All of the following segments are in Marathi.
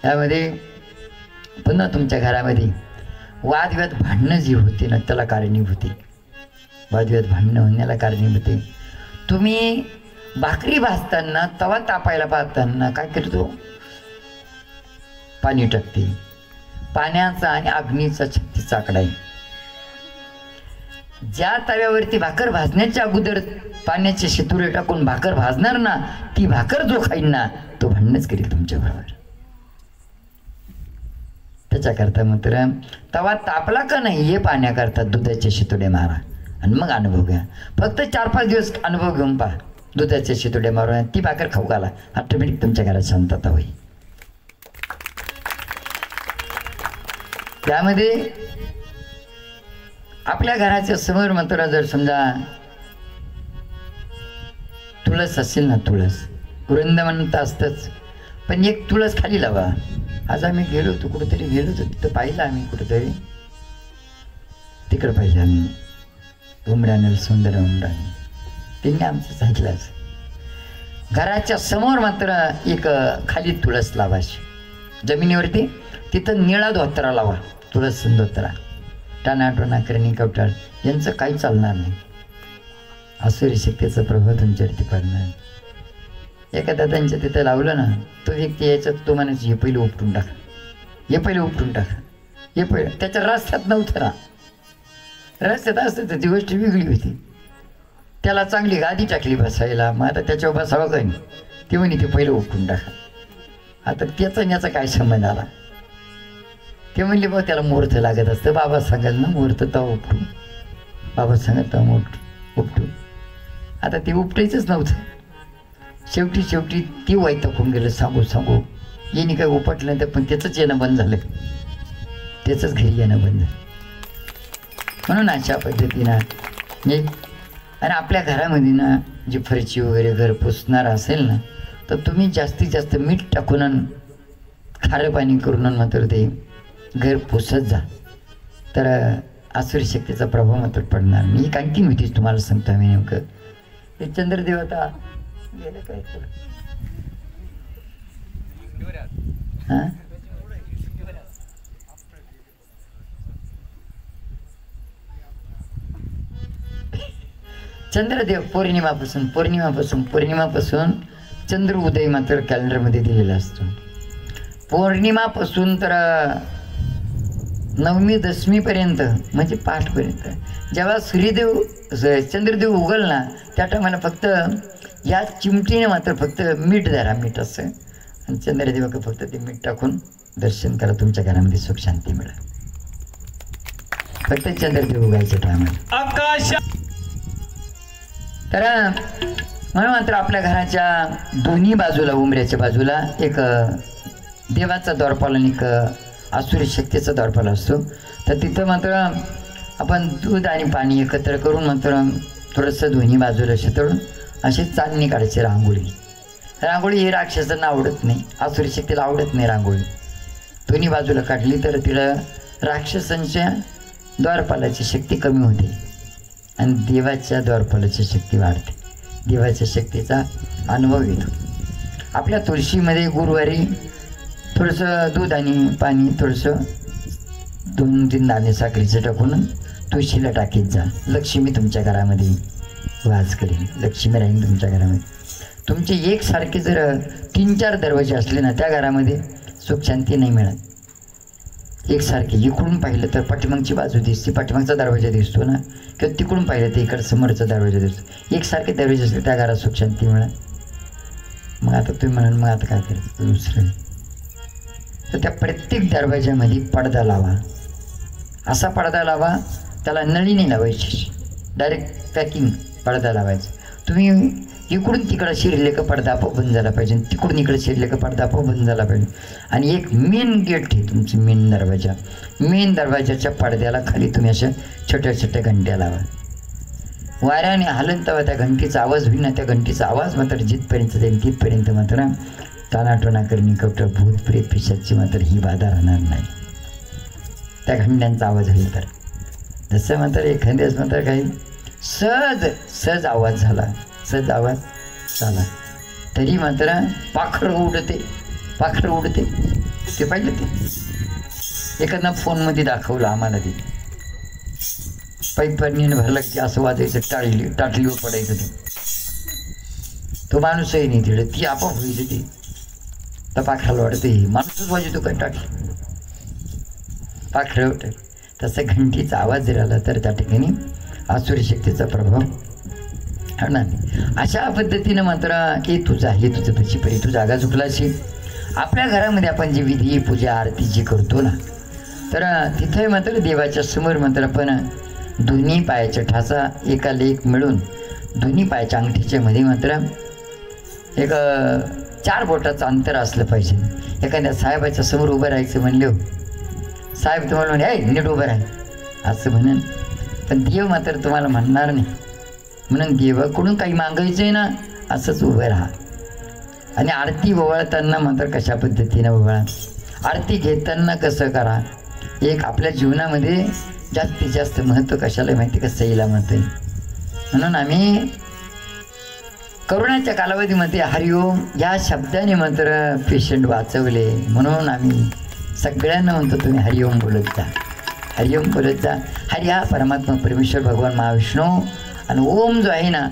त्यामध्ये पुन्हा तुमच्या घरामध्ये वादविवाद भांडणं जी होते ना त्याला कारणीभूत आहे. वादविवाद भांडणं होण्याला कारणीभूत आहे. तुम्ही भाकरी भाजताना तवा तापायला पाहताना काय करतो, पाणी टाकते. पाण्याचा आणि अग्नीचा छत्तीचा आकडा आहे. ज्या तव्यावरती भाकर भाजण्याच्या अगोदर पाण्याचे शितुरे टाकून भाकर भाजणार ना, ती भाकर जो खाईन ना तो भांडणच करेल तुमच्या बरोबर. त्याच्याकरता मात्र तवा तापला का नाही हे पाण्याकरता दुधाचे शितुडे मारा आणि मग अनुभव घ्या. फक्त 4-5 दिवस अनुभव घेऊन पहा. दुधाचे शितुडे मारून ती भाकर खाऊ घाला, ऑटोमॅटिक तुमच्या घरात शांतता होईल. त्यामध्ये आपल्या घराच्या समोर मात्र जर समजा तुळस असेल ना, तुळस वृंदावन तर असतंच, पण एक तुळस खाली लावा. आज आम्ही गेलो होतो, कुठेतरी गेलो होतो, तिथं पाहिलं आम्ही, कुठेतरी तिकडं पाहिलं आम्ही, उमराने सुंदर उमराने, त्यांनी आमचं सांगितलंच. घराच्या समोर मात्र एक खाली तुळस लावाशी जमिनीवरती, तिथं निळा धोतरा लावा, तुळस धोतरा. टाणाटोणा करणी कवटाळ यांचं काही चालणार नाही. आसुरी शक्तीचा प्रभाव तुमच्यावरती पडणार. एखादा त्यांच्या तिथं लावलं ना, तो व्यक्ती यायचा, तो म्हणायचं हे पहिलं उपटून टाका, हे पहिलं उपटून टाका, हे पहिलं. त्याच्या रस्त्यात नव्हतं ना, रस्त्यात असतं तर ती गोष्ट वेगळी होती. त्याला चांगली गादी टाकली बसायला, मग आता त्याच्यावर बसावं काही नाही. ते म्हणे ते पहिलं उपटून टाका. आता त्याचा याचा काय संबंध आला? ते म्हणले बघ त्याला मुहूर्त लागत असतं. बाबा सांगाल ना मुहूर्त तर उपटू, बाबा सांगत तर उपटू. आता ते उपटायचंच नव्हतं. शेवटी ती वैतागून गेलं. सांगू येणे काय उपटलं तर, पण त्याचंच येणं बंद झालं, त्याचंच घरी येणं बंद झालं. म्हणून अशा पद्धतीनं आणि आपल्या घरामध्ये ना जी फरची वगैरे घर पुसणार असेल ना, तर तुम्ही जास्तीत जास्त मीठ टाकून खारं पाणी करून मात्र ते घर पुसत जा, तर आसुरी शक्तीचा प्रभाव मात्र पडणार. मी कंटिन्यूटीच तुम्हाला सांगतो. आम्ही नेमकं ते चंद्रदेव आता गेलं काय हां चंद्रदेव पौर्णिमापासून चंद्र उदय मात्र कॅलेंडरमध्ये दिलेला असतो. पौर्णिमापासून तर 9वी 10वीपर्यंत म्हणजे 5पर्यंत जेव्हा सूर्यदेव चंद्रदेव उगल ना, त्या टायमाला फक्त या चिमटीने मात्र फक्त मीठ धरा, मीठ असं, आणि चंद्रदेवाक फक्त ते मीठ टाकून दर्शन करा. तुमच्या घरामध्ये सुख शांती मिळेल. फक्त चंद्रदेव उगायच्या टायमाला आकाश. तर म्हणून मात्र आपल्या घराच्या दोन्ही बाजूला, उंबऱ्याच्या बाजूला एक देवाचा द्वारपाल आणि एक आसुरी शक्तीचा द्वारपाल असतो. तर तिथं मात्र आपण दूध आणि पाणी एकत्र करून मात्र थोडंसं दोन्ही बाजूला शितळून अशी चांदणी काढायची. रांगोळी ही राक्षसांना आवडत नाही, आसुरी शक्तीला आवडत नाही रांगोळी. दोन्ही बाजूला काढली तर तिला राक्षसांच्या द्वारपालाची शक्ती कमी होते आणि देवाच्या द्वारपालाची शक्ती वाढते. देवाच्या शक्तीचा अनुभव येतो. आपल्या तुळशीमध्ये गुरुवारी थोडंसं दूध आणि पाणी, थोडंसं 2-3 दाणे साखरेचं टाकून तुळशीला टाकीत जा. लक्ष्मी तुमच्या घरामध्ये वास करेल, लक्ष्मी राहील तुमच्या घरामध्ये. तुमचे एकसारखे जर 3-4 दरवाजे असले ना, त्या घरामध्ये सुख शांती नाही मिळत. एकसारखे इकडून पाहिलं तर पाठीमागची बाजू दिसते, पाठीमागचा दरवाजा दिसतो ना, किंवा तिकडून पाहिलं तर इकडं समोरचा दरवाजा दिसतो. एकसारखे दरवाजे असले त्या घरात सुख शांती मिळत. मग आता तुम्ही म्हणाल मग आता काय करायचं दुसरं, तर त्या प्रत्येक दरवाजामध्ये पडदा लावा. असा पडदा लावा, त्याला नळी नाही लावायची, डायरेक्ट पॅकिंग पडदा लावायचा. तुम्ही इकडून तिकडं शिरले का पडदा आपोआप बंद झाला पाहिजे, तिकडून इकडे शिरले का पडदा आपोआप बंद झाला पाहिजे. आणि एक मेन गेट आहे तुमची, मेन दरवाजा. मेन दरवाजाच्या पडद्याला खाली तुम्ही अशा छोट्या छोट्या घंट्या लावा. वाऱ्याने हलन तेव्हा त्या घंटीचा आवाज होईल ना, त्या घंटीचा आवाज मात्र जिथपर्यंत जाईल तिथपर्यंत मात्र टाणाटोणा करणी कवट भूत प्रेत पिशाची मात्र ही बाधा राहणार नाही. त्या घंट्यांचा आवाज होईल तर जसं मात्र एखाद्याच मात्र काही सहज आवाज झाला, सहज आवाज झाला तरी मात्र पाखरं उडते ते पाहिलं ते एखादा फोनमध्ये दाखवलं आम्हाला ते पाईप पाणीने भरलं की असं वाजायचं टाटलीवर पडायचं ते तो माणूसही नाही तिकडे ती आपोआप व्हायची ती तर पाखराला वाटते माणूसच वाजतो काय टाटली पाखरं वाटेल तसं घंटीचा आवाज जर आला तर त्या ठिकाणी आसुरी शक्तीचा प्रभाव होणार नाही. अशा पद्धतीनं मात्र की तुझा हे तुझं त्याची परी तू जागा चुकलाशी आपल्या घरामध्ये आपण जी विधी पूजा आरती जी करतो ना तर तिथे मात्र देवाच्या समोर मात्र आपण दोन्ही पायाच्या ठासा एकाला एक मिळून दोन्ही पायाच्या अंगठीच्या मध्ये मात्र एक 4 बोटाचं अंतर असलं पाहिजे. एखाद्या साहेबाच्या समोर उभं राहायचं म्हणले साहेब तुम्हाला म्हणे आहे नीट उभं राहा असं म्हणून पण देव मात्र तुम्हाला म्हणणार नाही म्हणून देवाकडून काही मागायचं आहे ना असंच उभं राहा. आणि आरती ओवाळताना मात्र कशा पद्धतीनं ओवाळा आरती घेताना कसं करा. एक आपल्या जीवनामध्ये जास्तीत जास्त महत्त्व कशाला माहिती का सईला म्हणते म्हणून आम्ही करोनाच्या कालावधीमध्ये हरिओम या शब्दाने मात्र पेशंट वाचवले म्हणून आम्ही सगळ्यांना म्हणतो तुम्ही हरिओम बोलत जा हरिओम बोलत जा. हरि हा परमात्मा परमेश्वर भगवान महाविष्णू आणि ओम जो आहे ना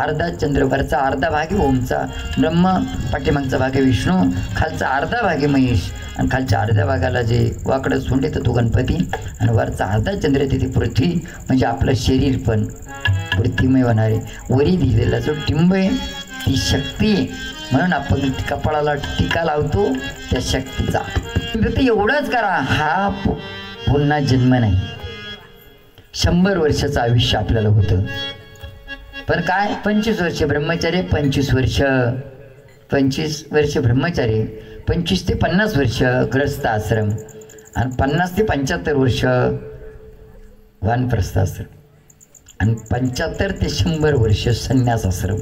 अर्धा चंद्र वरचा अर्धा भाग आहे ओमचा ब्रह्म पाठीमागचा भाग आहे विष्णू खालचा अर्धा भाग आहे महेश आणि खालच्या अर्ध्या भागाला जे वाकडं सोंड येतं तो गणपती आणि वरचा अर्धा चंद्र तिथे पृथ्वी म्हणजे आपलं शरीर पण पृथ्वीमय होणार आहे. वरी दिलेला जो टिंब आहे ती शक्ती आहे म्हणून आपण कपाळाला टीका लावतो त्या शक्तीचा. ते एवढंच करा हा पुन्हा जन्म नाही 100 वर्षाचं आयुष्य आपल्याला होतं पण काय 25 वर्ष ब्रह्मचारी 25 वर्ष ब्रह्मचारी 25 ते 50 वर्ष ग्रस्त आश्रम आणि 50 ते 75 वर्ष वानप्रस्थ आश्रम आणि 75 ते 100 वर्ष संन्यास आश्रम.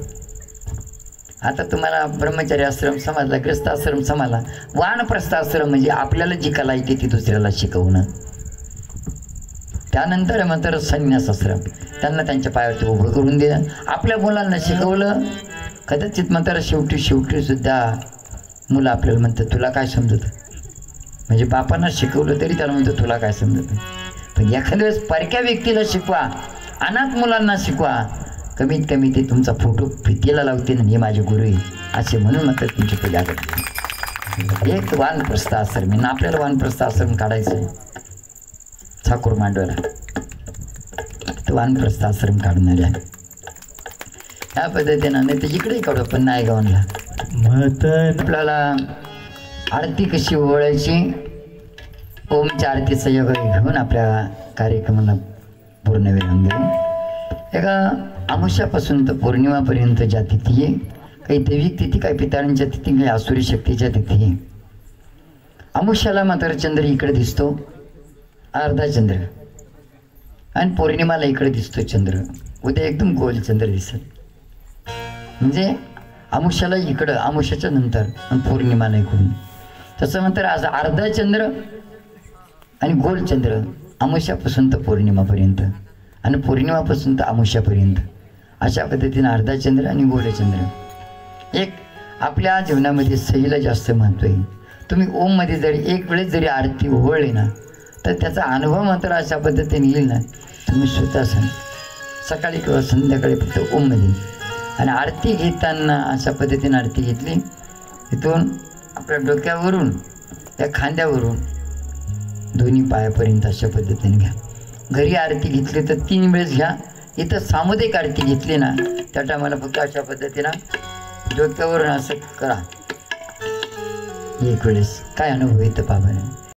आता तुम्हाला ब्रह्मचारी आश्रम समजला ग्रस्त आश्रम समजला वानप्रस्थ आश्रम म्हणजे आपल्याला जी कला येते ती दुसऱ्याला शिकवणं. त्यानंतर मात्र संन्यास आश्रम त्यांना त्यांच्या पायावरती उभं करून दिलं आपल्या मुलांना शिकवलं. कदाचित मात्र शेवटी सुद्धा मुलं आपल्याला म्हणतात तुला काय समजतं म्हणजे बापांना शिकवलं तरी त्याला म्हणतं तुला काय समजतं. पण एखाद्या वेळेस परक्या व्यक्तीला शिकवा अनाथ मुलांना शिकवा कमीत कमी ते तुमचा फोटो भिंतीला लावते ना हे माझे गुरु आहे असे म्हणून मात्र तुमची पूजा करते. एक वानप्रस्थ आश्रम आहे ना आपल्याला वानप्रस्थ आश्रम काढायचं आहे ठाकूर मांडवाला तो वानप्रस्थ आश्रम काढणार आहे ह्या पद्धतीनं नाही तर इकडेही काढू पण नायगावला आपल्याला आरती कशी ओवाळायची ओमच्या आरतीचा योग घेऊन आपल्या कार्यक्रमाला पूर्ण विराम देऊन एका अमावस्यापासून तर पौर्णिमापर्यंत ज्या तिथी आहे काही दैविक तिथी काही पितळांच्या तिथी काही आसुरी शक्तीच्या तिथी आहे. अमावस्याला मात्र चंद्र इकडे दिसतो अर्धा चंद्र आणि पौर्णिमाला इकडे दिसतो चंद्र उद्या एकदम गोल चंद्र दिसत म्हणजे अमावस्याला इकडं अमावस्याच्या नंतर आणि पौर्णिमाला इकडून तसं म्हणतात असं अर्धा चंद्र आणि गोल चंद्र अमावस्यापासून तर पौर्णिमापर्यंत आणि पौर्णिमापासून तर अमावस्यापर्यंत अशा पद्धतीनं अर्धा चंद्र आणि गोलचंद्र. एक आपल्या जीवनामध्ये सईला जास्त महत्त्व आहे. तुम्ही ओममध्ये जरी एक वेळेस जरी आरती ओवळली ना तर त्याचा अनुभव मात्र अशा पद्धतीने येईल ना तुम्ही स्वतः सकाळी किंवा संध्याकाळी फक्त ओममध्ये आणि आरती घेताना अशा पद्धतीने आरती घेतली इथून आपल्या डोक्यावरून त्या खांद्यावरून दोन्ही पायापर्यंत अशा पद्धतीने घ्या. घरी आरती घेतली तर 3 वेळेस घ्या. इथं सामुदायिक आरती घेतली ना त्या टायमाला फक्त अशा पद्धतीनं डोक्यावरून असं करा 1 वेळेस काय अनुभव येतं बाबाने.